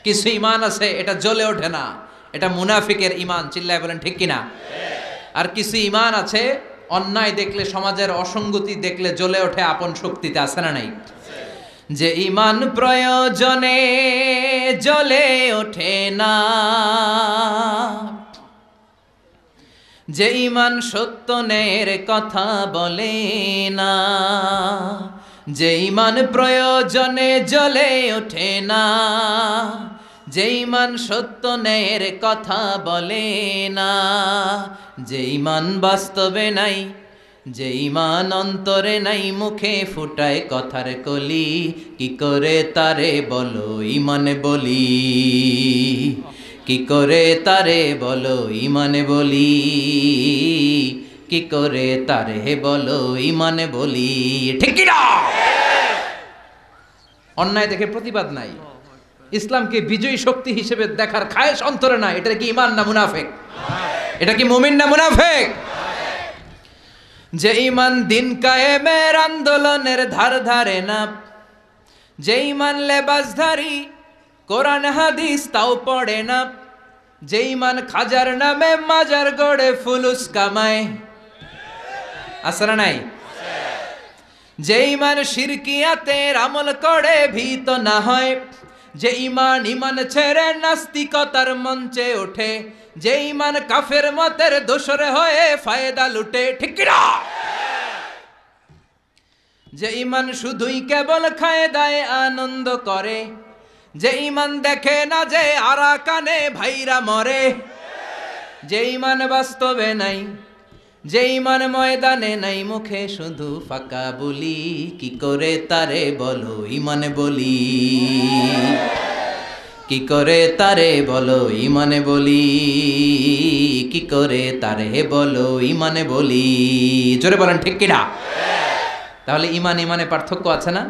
কিছু ইমান আছে এটা জ্বলে ওঠে না, এটা মুনাফিকের ইমান। চিল্লায় বলেন ঠিক কিনা? আর কিছু ইমান আছে অন্যায় দেখলে, সমাজের অসঙ্গতি দেখলে জ্বলে ওঠে আপন শক্তিতে। আছে না নাই? যে ইমান প্রয়োজনে জ্বলে ওঠে না, যে ইমান সত্য ন্যায়ের কথা বলে না, যে ইমান প্রয়োজনে জ্বলে ওঠে না, যে ইমান সত্য ন্যায়ের কথা বলে না, যে ইমান বাস্তবে নাই, যে ইমান অন্তরে নাই, মুখে ফুটায় কথার কলি, কি করে তারে বলো ইমানে বলি, কি করে তারে বলো ইমানে বলি, কি করে তারে বলো ইমানে বলি। ঠিক কি না? অন্যায় দেখে প্রতিবাদ নাই, ইসলামকে বিজয়ী শক্তি হিসেবে দেখার খায়েশ অন্তরে নাই। এটা কি ইমান না মুনাফিক? এটা কি মুমিন না মুনাফিক? যে ইমান দিন কায়েমের আন্দোলনের ধার ধারে না, যে ইমান লেবাসধারী কোরআন হাদিস তাও পড়ে না, যে ইমান খাজার নামে মাজার গড়ে ফুলুস কামায়। আসরা নাই? যে ইমান শিরকিয়াতের আমল করে ভীত না হয়, যে ইমান ইমান ছেড়ে নাস্তিকতার মঞ্চে ওঠে, যে ইমান কাফের মতের দোসরে হয়ে ফায়দা লুটে। ঠিক কি না? যে ইমান শুধুই কেবল খায় দায় আনন্দ করে, যে ইমান দেখে না যে আরাকানে ভাইরা মরে, যে ইমান বাস্তবে নাই, যে ইমান ময়দানে নাই, মুখে শুধু ফাঁকা বলি, কি করে তারে বলো ইমানে বলি, কি করে তারে বলো ইমানে বলি, কি করে তারে বলো ইমানে বলি। জোরে বলেন ঠিক কিনা? তাহলে ইমান ইমানে পার্থক্য আছে না?